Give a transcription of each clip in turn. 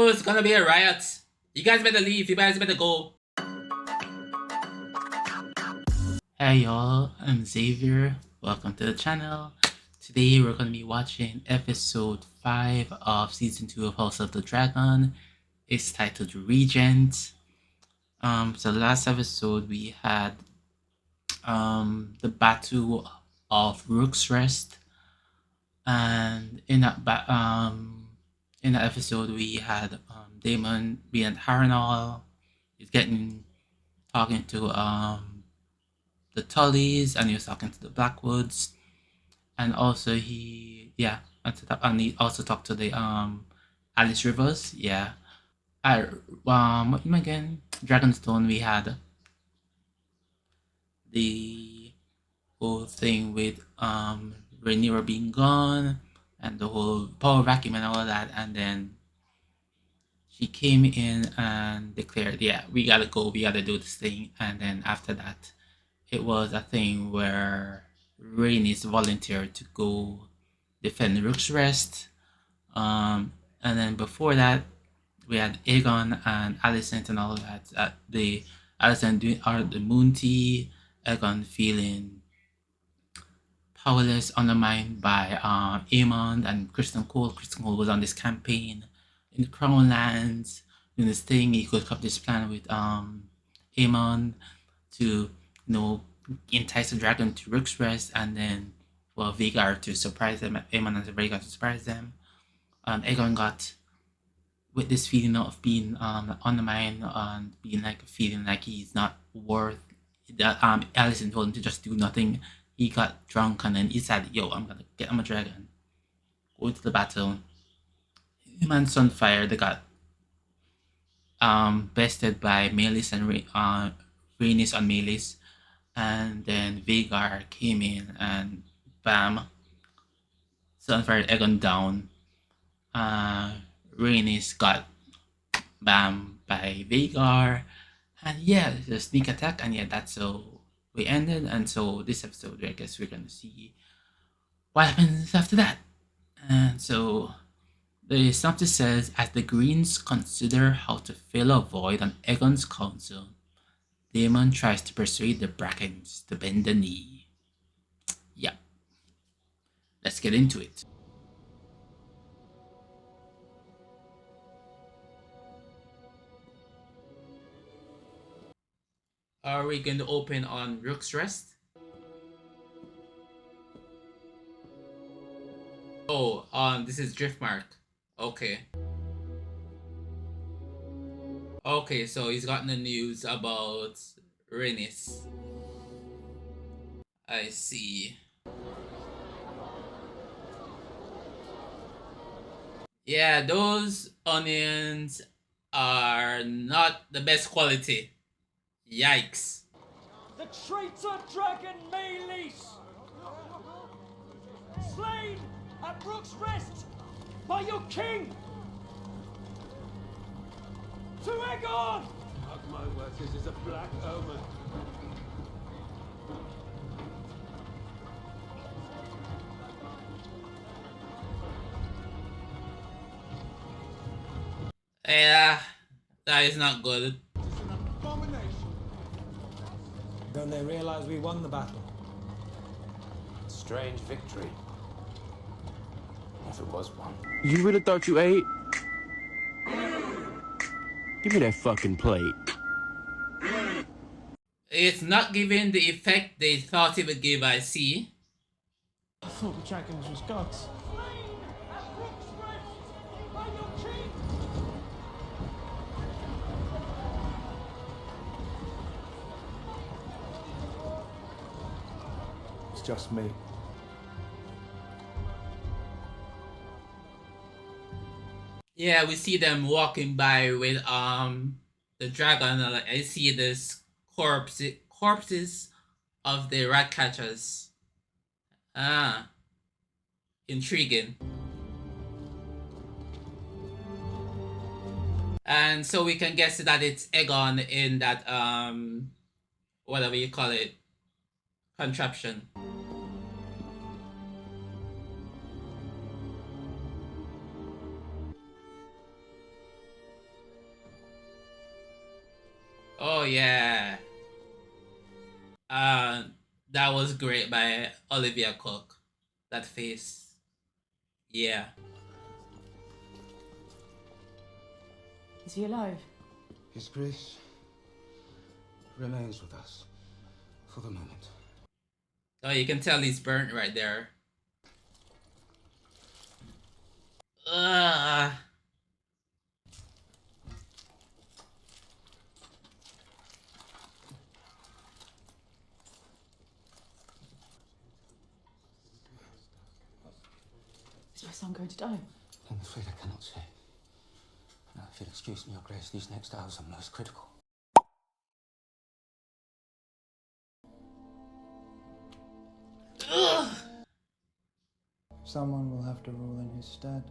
Oh, it's gonna be a riot. You guys better leave. You guys better go. Hey y'all, I'm Xavier. Welcome to the channel. Today we're gonna be watching episode 5 of season 2 of House of the Dragon. It's titled Regent. So last episode we had the Battle of Rook's Rest, and in that episode we had Daemon being at Harrenhal. He's talking to the Tullys, and he was talking to the Blackwoods, and also he also talked to the Alice Rivers. Yeah. What name again? Dragonstone. We had the whole thing with Rhaenyra being gone and the whole power vacuum and all of that, and then she came in and declared, yeah, we gotta go, we gotta do this thing. And then after that, it was a thing where Rhaenys volunteered to go defend Rook's Rest. And then before that, we had Aegon and Alicent and all of that. The Alicent doing the Moon Tea, Aegon feeling powerless, undermined by Aemond and Kristen Cole. Kristen Cole was on this campaign in the Crown Lands, doing this thing. He could have this plan with Aemond to, entice the dragon to Rook's Rest, and then Vhagar to surprise them. Aemond and Vhagar to surprise them. Aegon got with this feeling of being undermined and feeling like he's not worth that. Alicent told him to just do nothing. He got drunk and then he said, "Yo, I'm gonna get him a dragon, go into the battle." Him and Sunfire, they got bested by Melis and Rhaenys on Melis, and then Vhagar came in and bam, Sunfire Aegon down. Rhaenys got bam by Vhagar, and yeah, the sneak attack, and yeah, that's how we ended. And so this episode, I guess we're gonna see what happens after that. And so the synopsis says, as the Greens consider how to fill a void on Aegon's council, Daemon tries to persuade the Brackens to bend the knee. Yeah, let's get into it. Are we going to open on Rook's Rest? Oh, this is Driftmark. Okay. Okay, so he's gotten the news about Rhaenys. I see. Yeah, those onions are not the best quality. Yikes. The traitor dragon Melis, slain at Rook's Rest by your king! To Aegon! Mark my words, this is a black omen. Yeah, that is not good. It's an abomination. Don't they realize we won the battle? Strange victory. If it was one. You really thought you ate? Give me that fucking plate. It's not giving the effect they thought it would give, I see. I thought the dragons was gods. Slain at Rook's Rest by your king! It's just me. Yeah, we see them walking by with the dragon. I see this corpses of the rat catchers. Ah, intriguing. And so we can guess that it's Aegon in that whatever you call it, contraption. Oh yeah. Uh, that was great by Olivia Cook. That face. Yeah. Is he alive? His Grace remains with us for the moment. Oh, you can tell he's burnt right there. Ugh. Is my son going to die? I'm afraid I cannot say. Now, if you'll excuse me, Your Grace, these next hours are most critical. Ugh. Someone will have to rule in his stead.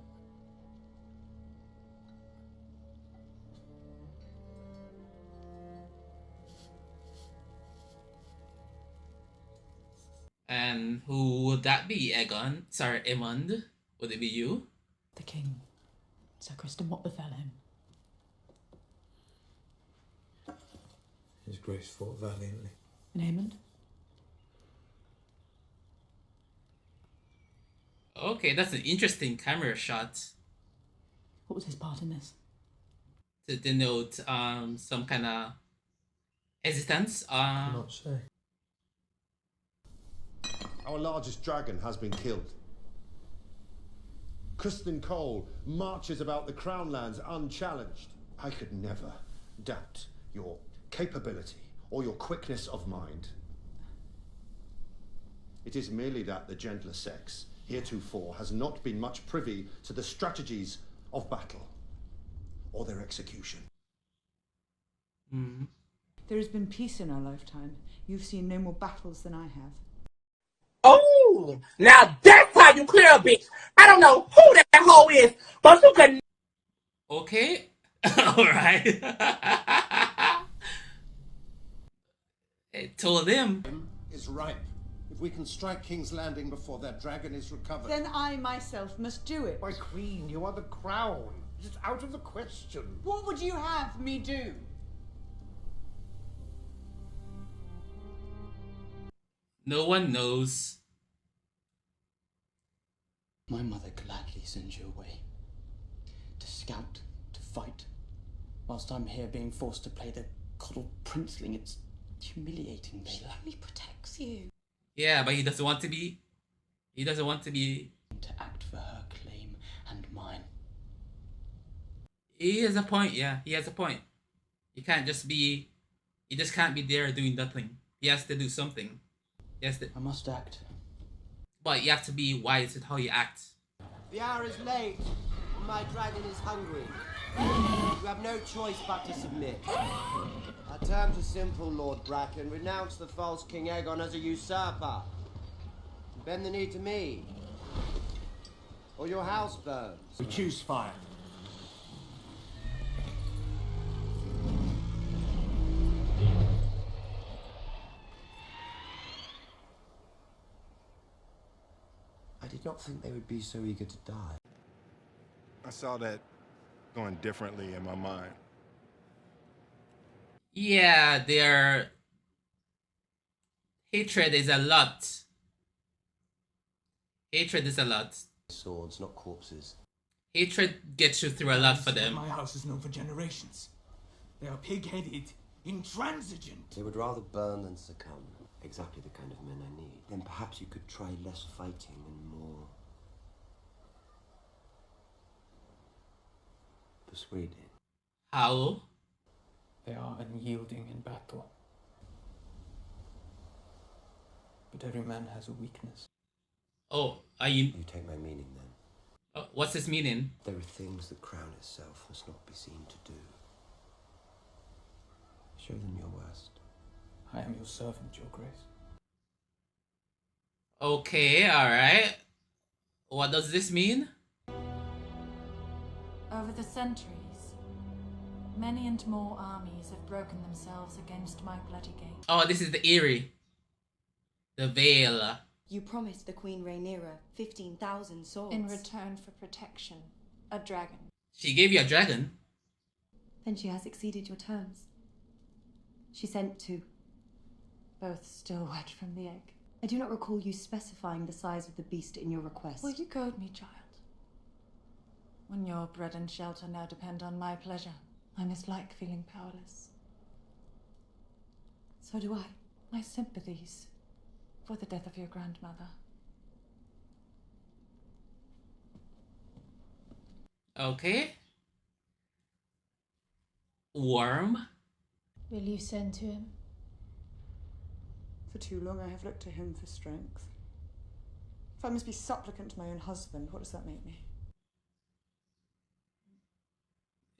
And who would that be, Egon? Sorry, Emond? Would it be you? The king. Sir Kristen, what befell him? His Grace fought valiantly. And Aemond? Okay, that's an interesting camera shot What was his part in this? to denote some kind of hesitance. Cannot say. Our largest dragon has been killed. Kristen Cole marches about the Crown Lands unchallenged. I could never doubt your capability or your quickness of mind. It is merely that the gentler sex heretofore has not been much privy to the strategies of battle or their execution. Mhm. There has been peace in our lifetime. You've seen no more battles than I have. Oh, now that's how you clear a bitch. I don't know who that hoe is, but you can. Okay. All right. It told him. Is ripe. If we can strike King's Landing before that dragon is recovered. Then I myself must do it. My queen, you are the crown. It's out of the question. What would you have me do? No one knows. My mother gladly sends you away. To scout, to fight. Whilst I'm here being forced to play the coddled princeling, it's humiliating, babe. She only protects you. Yeah, but he doesn't want to be. He doesn't want to be. To act for her claim and mine. He has a point. Yeah, he has a point. He can't just be. He just can't be there doing nothing. He has to do something. He has to. I must act. But you have to be wise with how you act. The hour is late, and my dragon is hungry. You have no choice but to submit. Our terms are simple, Lord Bracken. Renounce the false King Aegon as a usurper. Bend the knee to me. Or your house burns. We choose fire. I did not think they would be so eager to die. I saw that going differently in my mind. Yeah, their hatred is a lot. Hatred is a lot. Swords, not corpses. Hatred gets you through a lot for them. My house is known for generations. They are pig-headed, intransigent. They would rather burn than succumb. Exactly the kind of men I need. Then perhaps you could try less fighting and more persuading. How? They are unyielding in battle. But every man has a weakness. Oh, are you? You take my meaning then. What's his meaning? There are things the crown itself must not be seen to do. Show them your worst. I am your servant, Your Grace. Okay, alright. What does this mean? Over the centuries, many and more armies have broken themselves against my bloody gate. Oh, this is the Eyrie. The Vale. You promised the Queen Rhaenyra 15,000 swords. In return for protection, a dragon. She gave you a dragon? Then she has exceeded your terms. She sent two. Both still wet from the egg. I do not recall you specifying the size of the beast in your request. Will you goad me, child? When your bread and shelter now depend on my pleasure, I mislike feeling powerless. So do I. My sympathies for the death of your grandmother. Okay. Worm. Will you send to him? For too long I have looked to him for strength. If I must be supplicant to my own husband, what does that make me?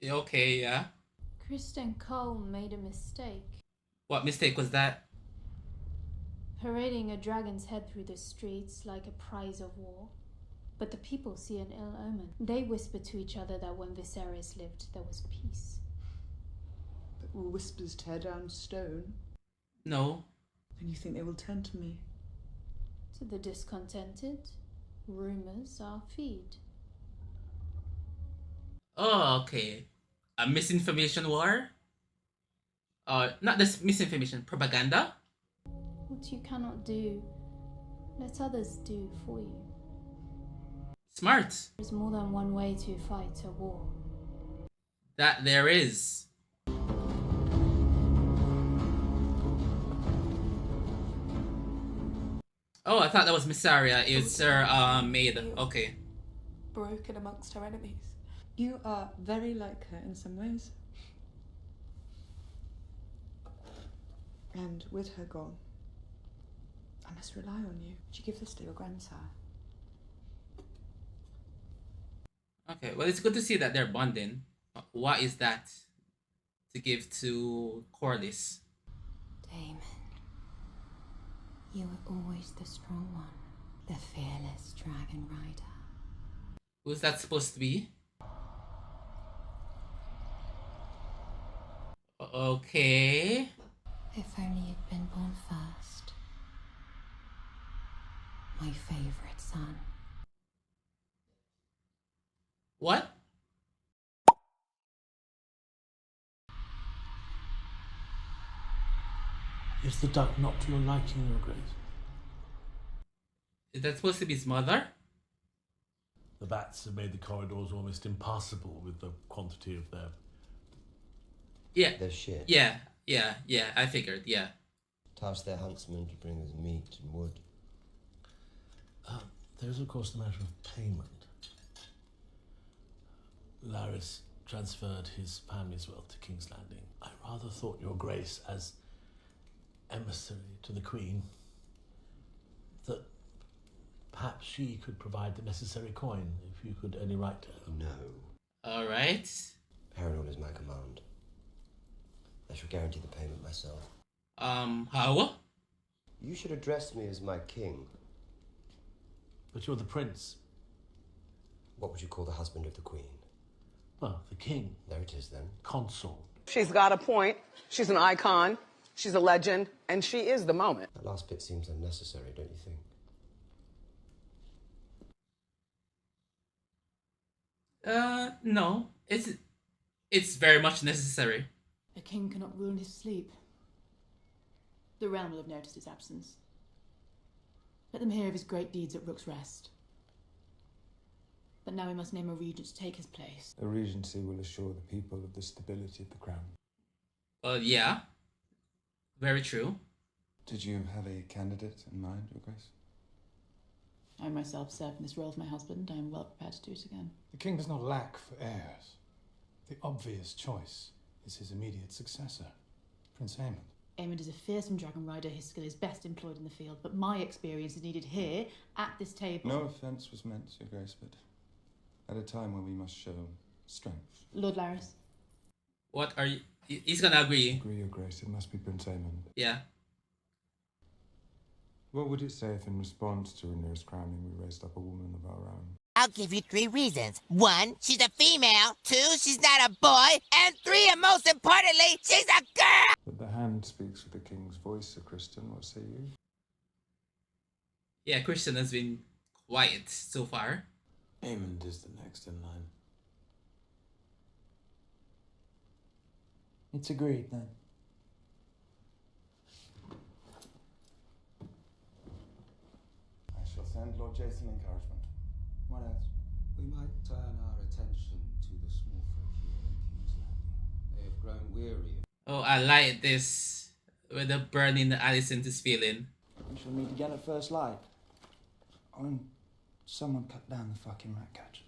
Okay, yeah. Kristen Cole made a mistake. What mistake was that? Parading a dragon's head through the streets like a prize of war. But the people see an ill omen. They whisper to each other that when Viserys lived, there was peace. But will whispers tear down stone? No. Then you think they will turn to me? To the discontented, rumors are feed. Oh, okay. A misinformation war? Not this misinformation, propaganda? What you cannot do, let others do for you. Smart. There's more than one way to fight a war. That there is. Oh, I thought that was Missaria. It's her maid. Okay. Broken amongst her enemies. You are very like her in some ways. And with her gone, I must rely on you. Would you give this to your grandsire? Okay, well, it's good to see that they're bonding. What is that to give to Corlys? Damon, you were always the strong one, the fearless dragon rider. Who's that supposed to be? Okay. If only you'd been born first. My favorite son. What? Is the duck not to your liking, Your Grace? Is that supposed to be his mother? The bats have made the corridors almost impassable with the quantity of their... Yeah. Their shit. Yeah, I figured, yeah. Task their huntsmen to bring us meat and wood. There's, of course, the matter of payment. Larys transferred his family's wealth to King's Landing. I rather thought Your Grace, as emissary to the Queen, that perhaps she could provide the necessary coin, if you could only write to her. No. Alright. Paranor is my command. I shall guarantee the payment myself. How? You should address me as my king. But you're the prince. What would you call the husband of the Queen? Well, the king. There it is, then. Consort. She's got a point. She's an icon. She's a legend. And she is the moment. That last bit seems unnecessary, don't you think? No. It's very much necessary. A king cannot rule in his sleep. The realm will have noticed his absence. Let them hear of his great deeds at Rook's Rest. But now we must name a regent to take his place. A regency will assure the people of the stability of the crown. Yeah. Very true. Did you have a candidate in mind, Your Grace? I myself served in this role for my husband. I am well prepared to do it again. The king does not lack for heirs. The obvious choice is his immediate successor, Prince Aemond. Aemond is a fearsome dragon rider. His skill is best employed in the field, but my experience is needed here, at this table. No offence was meant, Your Grace, but at a time when we must show strength. Lord Larys. What are you... He's gonna agree. Agree, Your Grace. It must be Prince Aemond. Yeah. What would it say if in response to Rhaenyra's crowning we raised up a woman of our own? I'll give you 3 reasons. 1, she's a female. 2, she's not a boy. And 3, and most importantly, she's a girl! But the hand speaks with the king's voice, Sir Kristen. What say you? Yeah, Christian has been quiet so far. Aemond is the next in line. It's agreed then. send Lord Jason encouragement. What else? We might turn our attention to the small folk here in King's Landing. They have grown weary. Oh, I like this. With the burning that Alicent is feeling. We shall meet again at first light. When someone cut down the fucking rat catcher.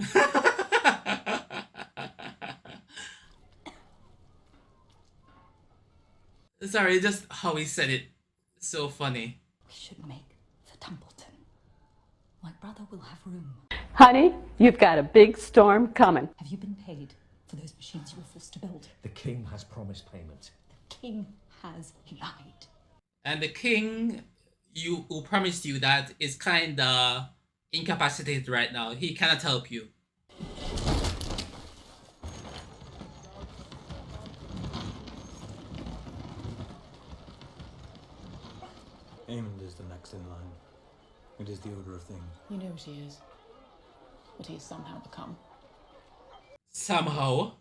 Sorry, just how he said it. So funny. We should make for Templeton. My brother will have room. Honey, you've got a big storm coming. Have you been paid for those machines you were forced to build? The king has promised payment. The king has lied. And the king who promised you that is kinda incapacitated right now. He cannot help you. Aemond is the next in line. It is the order of things. You know what he is. What he's somehow become. Somehow.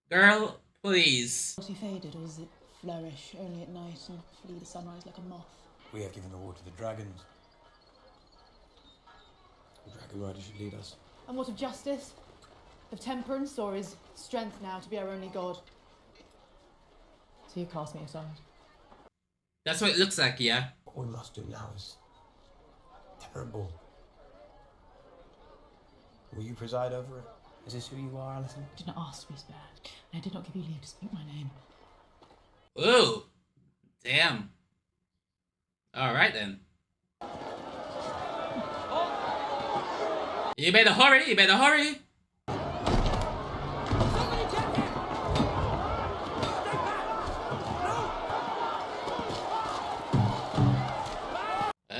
Girl, please. Was he faded, or does it flourish only at night and flee the sunrise like a moth? We have given the war to the dragons. The dragon rider should lead us. And what of justice? Of temperance, or is strength now to be our only god? So you cast me aside. That's what it looks like, yeah. What we must do now is terrible. Will you preside over it? Is this who you are, Alison? I did not ask to be spared, and I did not give you leave to speak my name. Ooh. Damn. Alright then. You better hurry, you better hurry.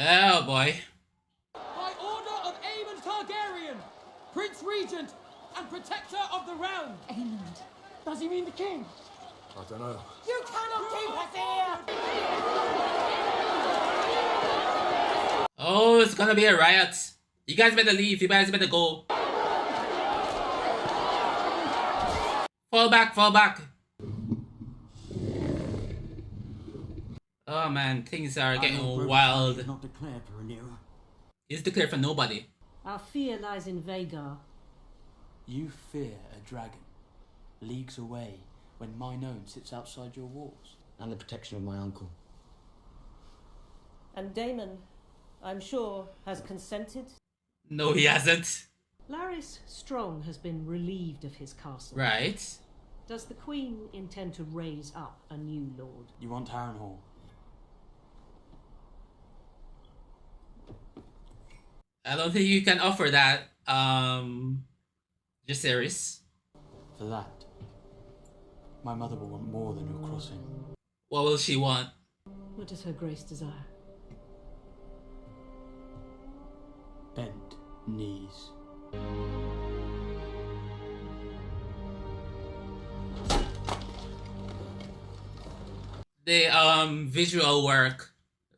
Oh boy. By order of Aemond Targaryen, Prince Regent and Protector of the Realm. Aemond. Does he mean the king? I don't know. You cannot keep us here! Oh, it's gonna be a riot. You guys better leave, you guys better go. Fall back, fall back. Oh man, things are getting wild. Not declared for Rhaenyra. It's declared for nobody. Our fear lies in Vagar. You fear a dragon, leagues away, when mine own sits outside your walls. And the protection of my uncle. And Daemon, I'm sure, has consented. No, he hasn't. Larys Strong has been relieved of his castle. Right. Does the Queen intend to raise up a new lord? You want Harrenhal? I don't think you can offer that, Jacaerys. For that, my mother will want more than your crossing. What will she want? What does her grace desire? Bent knees. The visual work,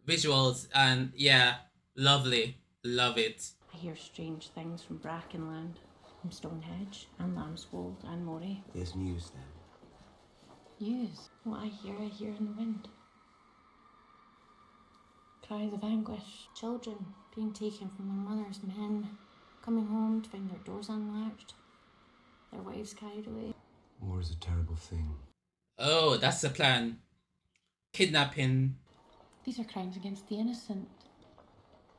visuals, and yeah, lovely, love it. I hear strange things from Brackenland, from Stonehenge, and Lambswold, and Moray. There's news then. News. What I hear in the wind. Cries of anguish. Children being taken from their mothers, men coming home to find their doors unlatched, their wives carried away. War is a terrible thing. Oh, that's the plan. Kidnapping. These are crimes against the innocent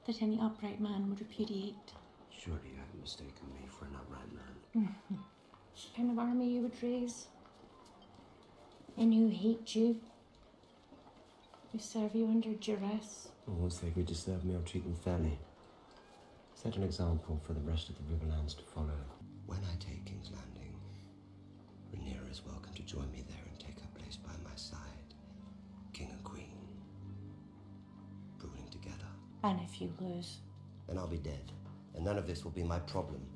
that any upright man would repudiate. Surely you haven't mistaken me for an upright man. What kind of army you would raise? And who hate you? Who serve you under duress? Well, once they agree to serve me, I'll treat them fairly. Set an example for the rest of the Riverlands to follow. When I take King's Landing, Rhaenyra is welcome to join me there and take her place by my side. King and Queen, ruling together. And if you lose? Then I'll be dead, and none of this will be my problem.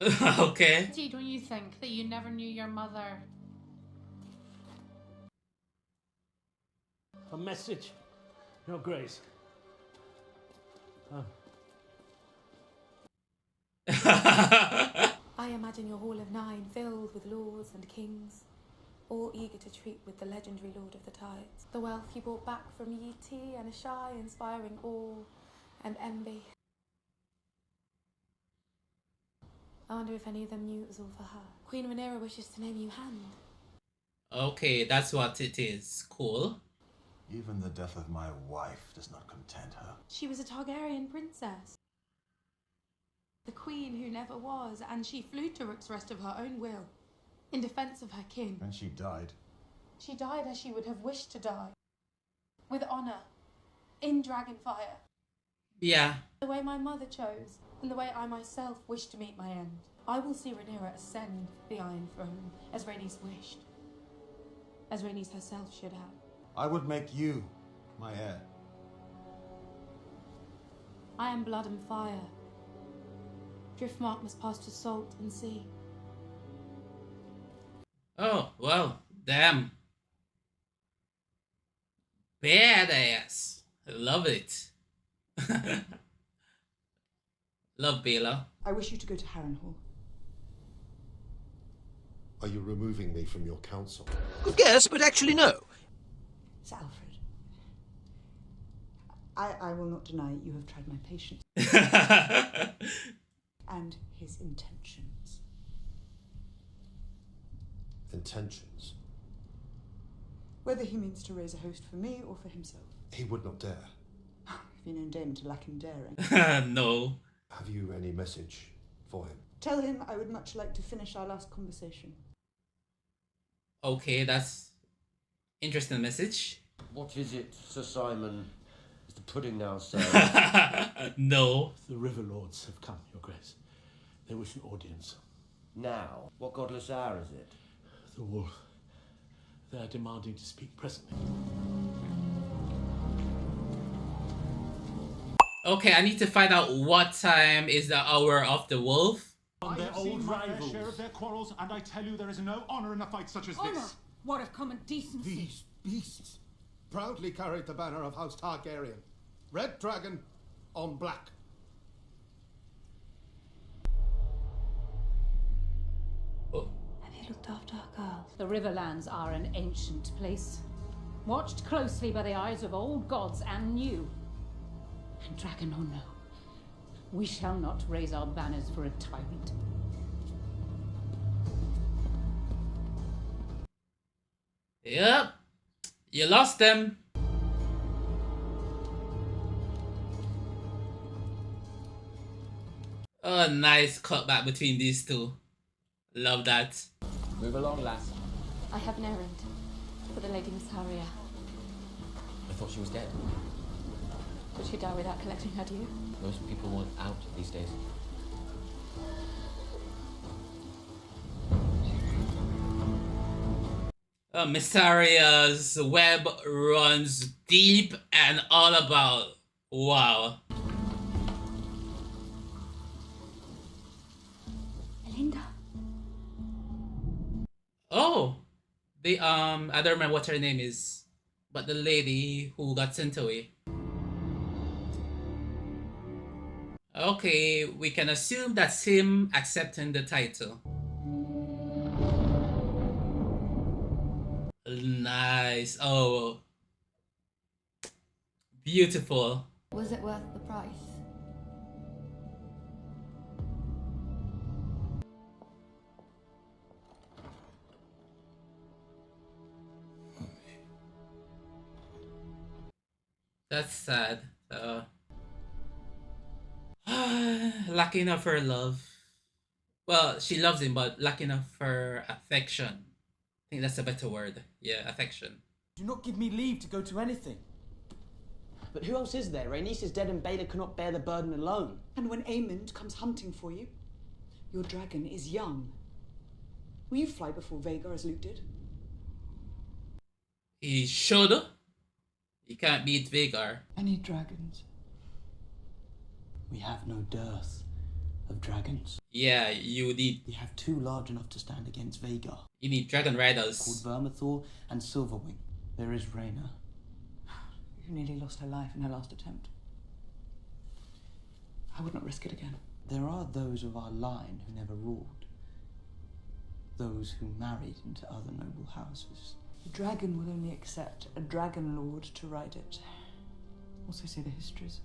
Okay. Gee, don't you think that you never knew your mother? A message, Your Grace. I imagine your Hall of Nine filled with lords and kings, all eager to treat with the legendary Lord of the Tides. The wealth you brought back from Yi Ti and a shy, inspiring awe and envy. I wonder if any of them knew it was all for her. Queen Rhaenyra wishes to name you Hand. Okay, that's what it is. Cool. Even the death of my wife does not content her. She was a Targaryen princess. The queen who never was, and she flew to Rook's Rest of her own will, in defense of her king. And she died. She died as she would have wished to die. With honor, in dragonfire. Yeah. The way my mother chose, and the way I myself wish to meet my end. I will see Rhaenyra ascend the Iron Throne, as Rhaenys wished. As Rhaenys herself should have. I would make you my heir. I am blood and fire. Driftmark must pass to salt and sea. Oh, well, damn. Badass. I love it. Love Bela. I wish you to go to Harrenhal. Are you removing me from your council? Good guess, but actually no. Sir Alfred, I will not deny you have tried my patience. And his intentions. Intentions? Whether he means to raise a host for me or for himself. He would not dare. Have you known Damon to lack in daring? No. Have you any message for him? Tell him I would much like to finish our last conversation. Okay, that's interesting message. What is it, Sir Simon? Is the pudding now served? No. The River Lords have come, Your Grace. They wish an audience. Now? What godless hour is it? The wolf. They are demanding to speak presently. Okay, I need to find out what time is the hour of the wolf. I have seen my fair share of their quarrels, and I tell you there is no honour in a fight such as Honour? this. What of common decency? These beasts proudly carried the banner of House Targaryen. Red dragon on black. Have you looked after our girls? The Riverlands are an ancient place, watched closely by the eyes of old gods and new. And dragon or no, we shall not raise our banners for a tyrant. Yep. You lost them. Oh, nice cutback between these two. Love that. Move along, lass. I have an errand for the Lady Missaria. I thought she was dead. Would she die without collecting her due? Most people want out these days. Missaria's web runs deep and all about. Wow. Melinda. Oh, the I don't remember what her name is, but the lady who got sent away. Okay, we can assume that's him accepting the title. Nice. Oh, beautiful. Was it worth the price? That's sad. Lacking of her love. Well, she loves him, but lacking of her affection. I think that's a better word. Yeah, affection. Do not give me leave to go to anything. But who else is there? Rhaenys is dead and Baela cannot bear the burden alone. And when Aemond comes hunting for you, your dragon is young. Will you fly before Vhagar as Luke did? He should. He can't beat Vhagar. Any dragons? We have no dearth of dragons. Yeah, you need. We have two large enough to stand against Vhagar. You need dragon riders. Called Vermithor and Silverwing. There is Rhaena. Who nearly lost her life in her last attempt. I would not risk it again. There are those of our line who never ruled. Those who married into other noble houses. The dragon will only accept a dragon lord to ride it. Also say the histories.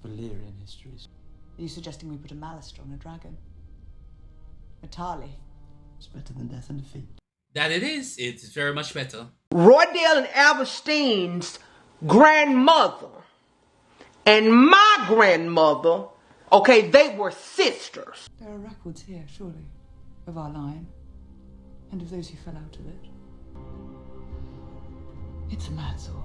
Valyrian histories. Are you suggesting we put a Malister on a dragon? Matali. It's better than death and defeat. That it is. It's very much better. Roydale and Alberstein's grandmother and my grandmother, okay, they were sisters. There are records here, surely, of our line and of those who fell out of it. It's a mad sword.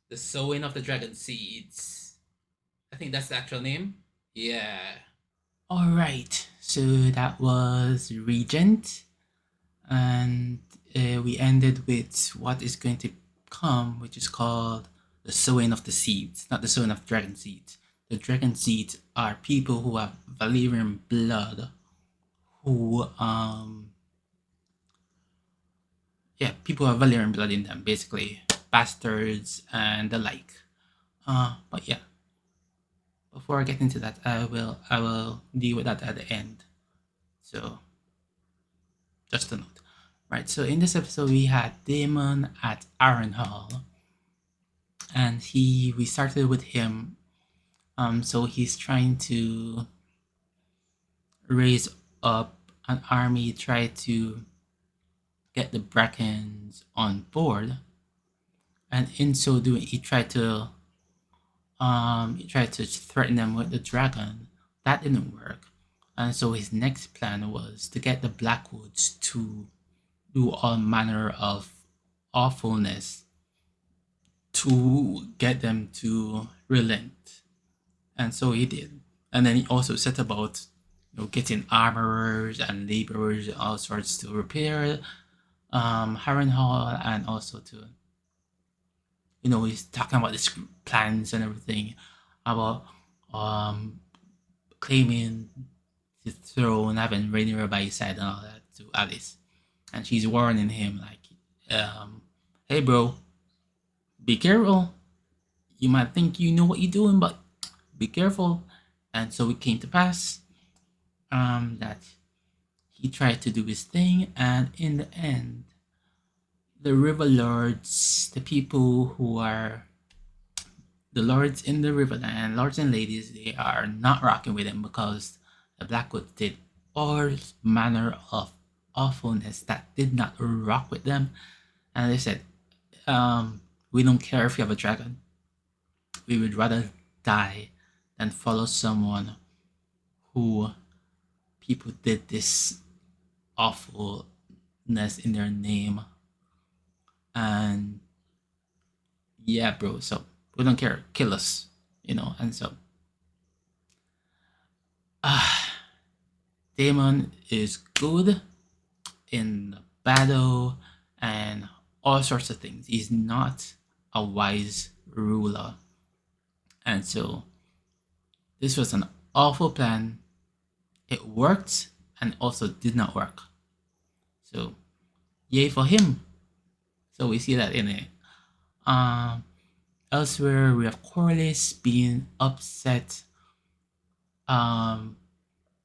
The Sowing of the Dragon Seeds. I think that's the actual name. Yeah. Alright, so that was Regent. And we ended with what is going to come, which is called the Sowing of the Seeds. Not the Sowing of Dragon Seeds. The Dragon Seeds are people who have Valyrian blood. Who, people have Valyrian blood in them, basically. Bastards and the like. But yeah. Before I get into that, I will deal with that at the end. So, just a note. Right, so in this episode we had Daemon at Harrenhal. And we started with him. So he's trying to raise up an army, try to get the Brackens on board. And in so doing, he tried to threaten them with the dragon. That didn't work. And so his next plan was to get the Blackwoods to do all manner of awfulness to get them to relent. And so he did. And then he also set about getting armorers and laborers and all sorts to repair Harrenhal, and also to he's talking about these plans and everything about claiming the throne, having Rhaenyra by his side and all that to Alice. And she's warning him like, hey bro, be careful. You might think you know what you're doing, but be careful. And so it came to pass that he tried to do his thing, and in the end, the River Lords, the people who are the lords in the Riverland, lords and ladies, they are not rocking with him because the Blackwoods did all manner of awfulness that did not rock with them. And they said, we don't care if you have a dragon. We would rather die than follow someone who people did this awfulness in their name. And yeah, bro, so we don't care, kill us, and so Daemon is good in the battle and all sorts of things. He's not a wise ruler, and so this was an awful plan. It worked and also did not work, so yay for him. So we see that in it. Elsewhere, we have Corlys being upset,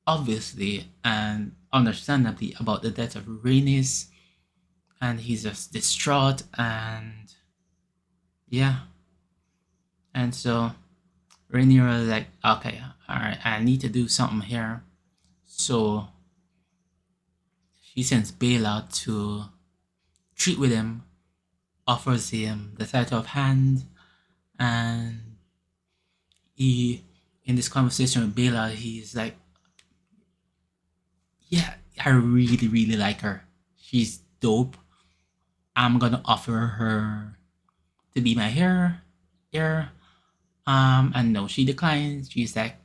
obviously and understandably, about the death of Rhaenys, and he's just distraught, and yeah. And so Rhaenyra is like, okay, alright, I need to do something here. So she sends Baela to treat with him, offers him the title of Hand, and in this conversation with Baela, he's like, yeah, I really, really like her. She's dope. I'm gonna offer her to be my heir. And no, she declines. She's like,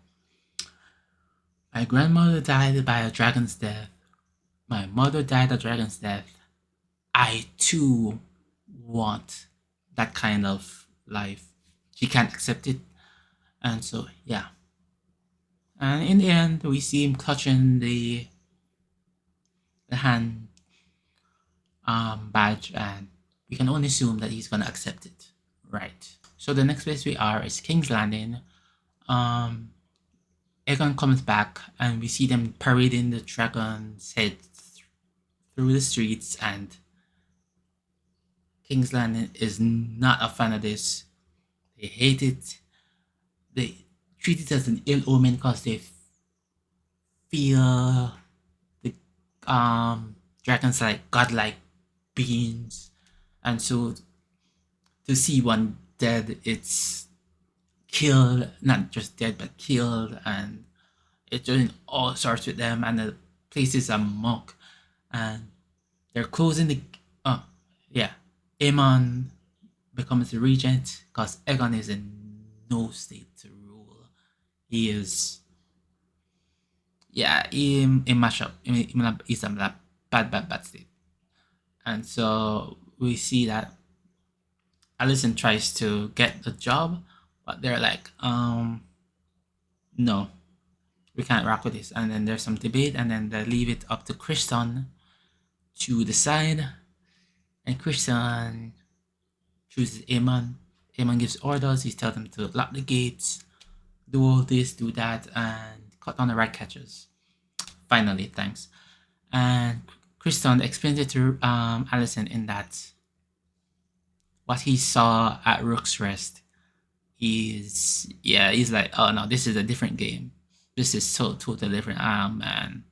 my grandmother died by a dragon's death. My mother died a dragon's death. I too want that kind of life. She can't accept it. And so, yeah. And in the end, we see him clutching the hand badge, and we can only assume that he's gonna accept it. Right. So the next place we are is King's Landing. Aegon comes back, and we see them parading the dragon's head through the streets, and King's Landing is not a fan of this. They hate it. They treat it as an ill omen because they feel the dragons like godlike beings, and so to see one dead, it's killed, not just dead but killed, and it's doing all sorts with them, and the place is amok, and they're closing the yeah, Aemon becomes the regent because Aegon is in no state to rule. He is in mashup. He's in a bad state, and so we see that Alicent tries to get the job, but they're like, no, we can't rock with this. And then there's some debate, and then they leave it up to Kriston to decide. And Kriston chooses Aemon. Aemon gives orders. He tells them to lock the gates, do all this, do that, and cut down the rat catchers. Finally, thanks. And Kriston explains it to Alicent in that what he saw at Rook's Rest is, he's like, oh no, this is a different game. This is so totally different. Man.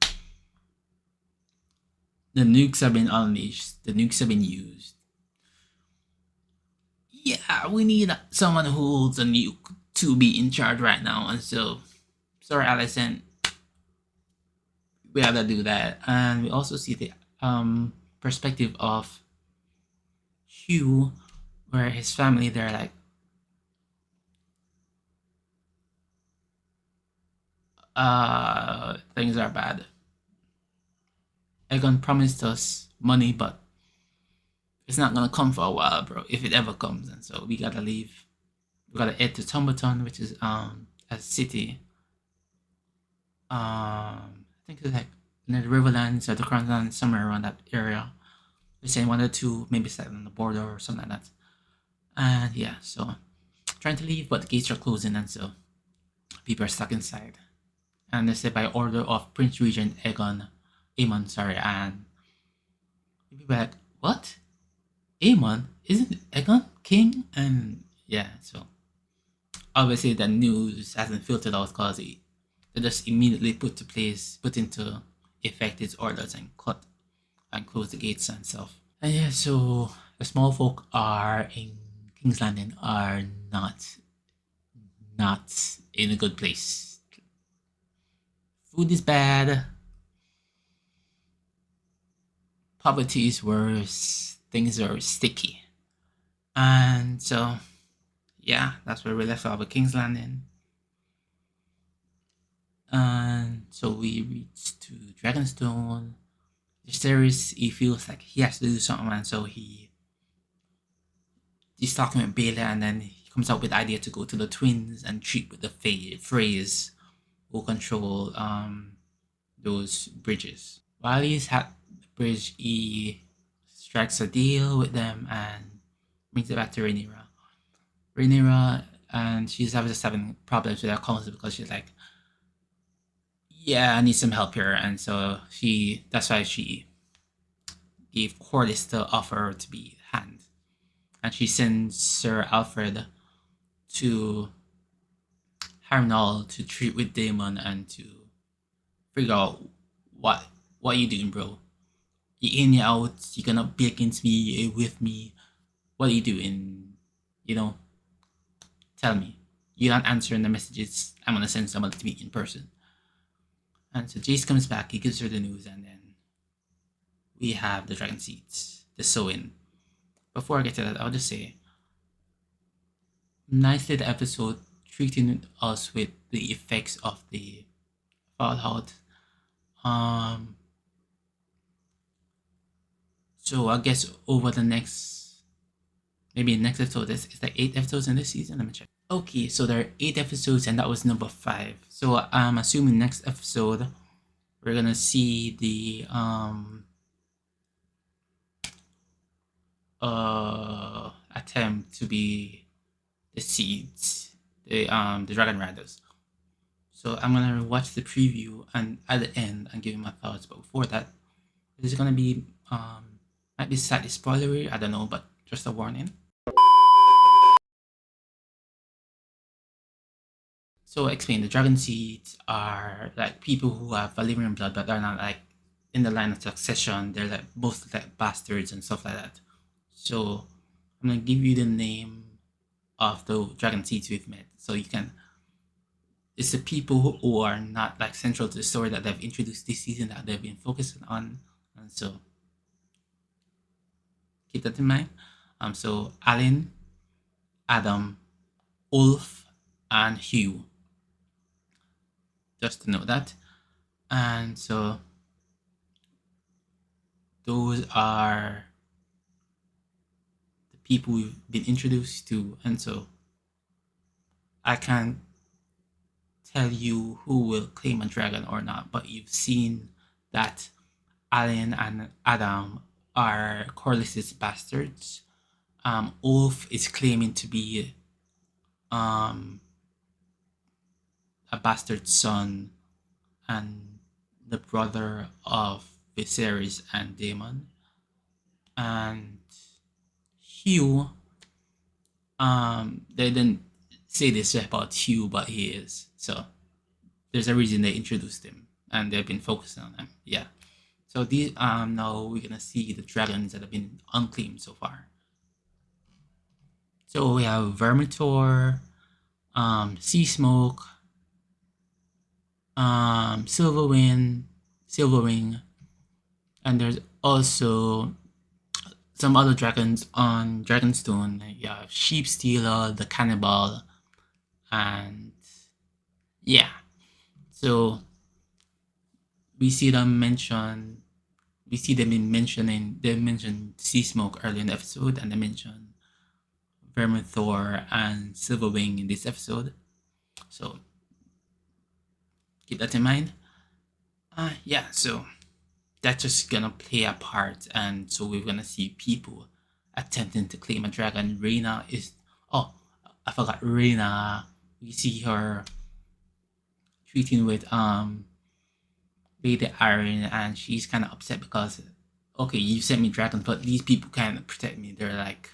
The nukes have been unleashed. The nukes have been used. Yeah, we need someone who holds a nuke to be in charge right now. And so, sorry, Alicent, we have to do that. And we also see the perspective of Hugh, where his family, they're like, things are bad. Aegon promised us money, but it's not gonna come for a while, bro, if it ever comes. And so we gotta leave. We gotta head to Tumbleton, which is a city. I think it's like near the Riverlands or the Crownlands, somewhere around that area. They're saying 1 or 2, maybe set on the border or something like that. And yeah, so trying to leave, but the gates are closing, and so people are stuck inside. And they say by order of Prince Regent Aemon, and people are like, what? Aemon? Isn't Aegon king? And yeah, so obviously the news hasn't filtered out because they just immediately put into effect his orders and cut and close the gates and stuff. And yeah, so the small folk are in King's Landing are not in a good place. Food is bad. Poverty is worse. Things are sticky. And so, yeah, that's where we left off with King's Landing. And so we reached to Dragonstone. Viserys, he feels like he has to do something, and so he's talking with Baela, and then he comes up with the idea to go to the twins and treat with the Freys who control those bridges. While he's at the bridge, he strikes a deal with them and brings it back to Rhaenyra. And she's just having problems with her council because she's like, yeah, I need some help here. And so that's why she gave Corlys the offer to be hand. And she sends Sir Alfred to Harrenhal to treat with Daemon and to figure out what you doing, bro. You in, you out, you gonna be against me, you with me. What are you doing? Tell me. You're not answering the messages. I'm gonna send someone to meet in person. And so Jace comes back, he gives her the news, and then we have the dragon seeds, the sewing. Before I get to that, I'll just say, nicely the episode treating us with the effects of the fallout. So I guess over the next episode, it's like 8 episodes in this season. Let me check. Okay, so there are 8 episodes, and that was number 5. So I'm assuming next episode we're gonna see the attempt to be the seeds, the dragon riders. So I'm gonna watch the preview and at the end and give you my thoughts. But before that, this is gonna be might be slightly spoilery, I don't know, but just a warning. So explain, the dragon seeds are like people who have Valyrian blood but are not like in the line of succession. They're like both like bastards and stuff like that. So I'm gonna give you the name of the dragon seeds we've met, so you can. It's the people who are not like central to the story that they've introduced this season that they've been focusing on, and so keep that in mind. So Alan, Adam, Ulf, and Hugh. Just to know that. And so those are the people we've been introduced to, and so I can't tell you who will claim a dragon or not, but you've seen that Alan and Adam are Corlys's bastards. Ulf is claiming to be a bastard son and the brother of Viserys and Daemon. And Hugh, they didn't say this about Hugh, but he is. So there's a reason they introduced him, and they've been focusing on him. Yeah. So these now we're gonna see the dragons that have been unclaimed so far. So we have Vermithor, Sea Smoke, Silverwing, and there's also some other dragons on Dragonstone. You have Sheep Stealer, the Cannibal, and yeah. So we see them mention. We see them in mentioning. They mentioned Sea Smoke earlier in the episode, and they mentioned Vermithor and Silverwing in this episode. So keep that in mind. Yeah. So that's just gonna play a part, and so we're gonna see people attempting to claim a dragon. Rhaena is. Oh, I forgot Rhaena. We see her treating with Lady Iron, and she's kind of upset because, okay, you sent me dragons, but these people can't protect me. They're like,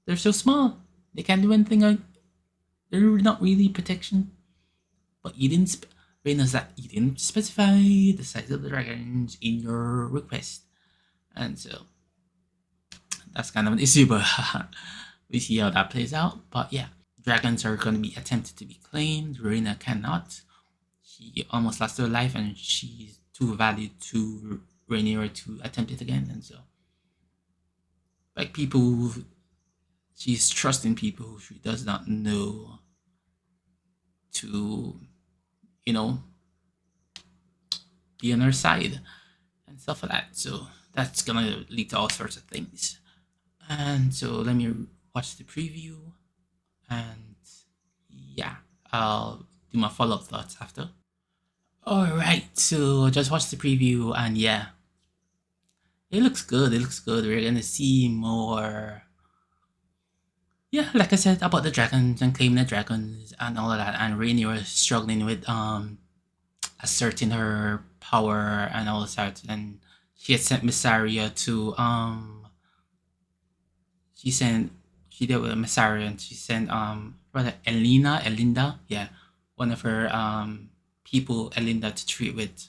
they're so small. They can't do anything. They're not really protection. But you didn't. Rhaena's that you didn't specify the size of the dragons in your request, and so that's kind of an issue. But we see how that plays out. But yeah, dragons are going to be attempted to be claimed. Rhaena cannot. She almost lost her life, and she's too valued to Rhaenyra to attempt it again. And so, like people, she's trusting people who she does not know to, you know, be on her side and stuff like that. So that's gonna lead to all sorts of things. And so let me watch the preview, and yeah, I'll do my follow-up thoughts after. Alright, so just watch the preview, and yeah, it looks good. It looks good. We're gonna see more. Yeah, like I said about the dragons and claiming the dragons and all of that, and Rhaenyra was struggling with asserting her power and all that, and she had sent Missaria to she did with Missaria, and she sent rather Elinda, yeah, one of her people, Elinda, to treat with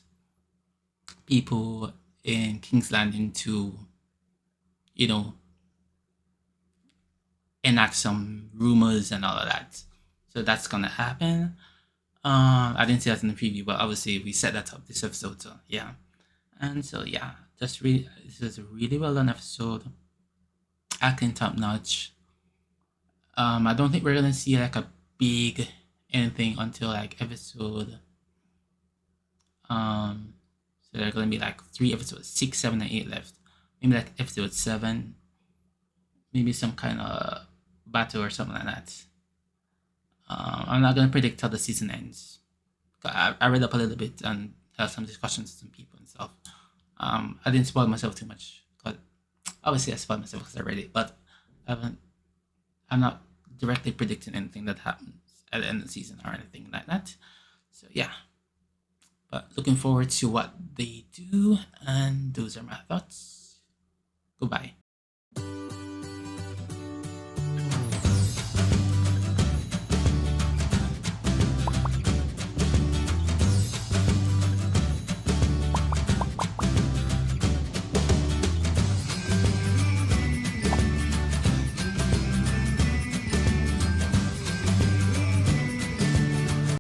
people in King's Landing to, you know, enact some rumors and all of that. So that's gonna happen. I didn't see that in the preview, but obviously we set that up this episode, so yeah. And so yeah, this is a really well done episode. Acting top notch. I don't think we're gonna see like a big anything until like episode. So there are gonna be like 3 episodes, 6, 7, and 8 left. Maybe like episode 7. Maybe some kind of battle or something like that. I'm not gonna predict how the season ends. I read up a little bit and had some discussions with some people and stuff. I didn't spoil myself too much, but obviously I spoiled myself because I read it. But I'm not directly predicting anything that happens at the end of the season or anything like that. So yeah, But looking forward to what they do, and those are my thoughts. Goodbye.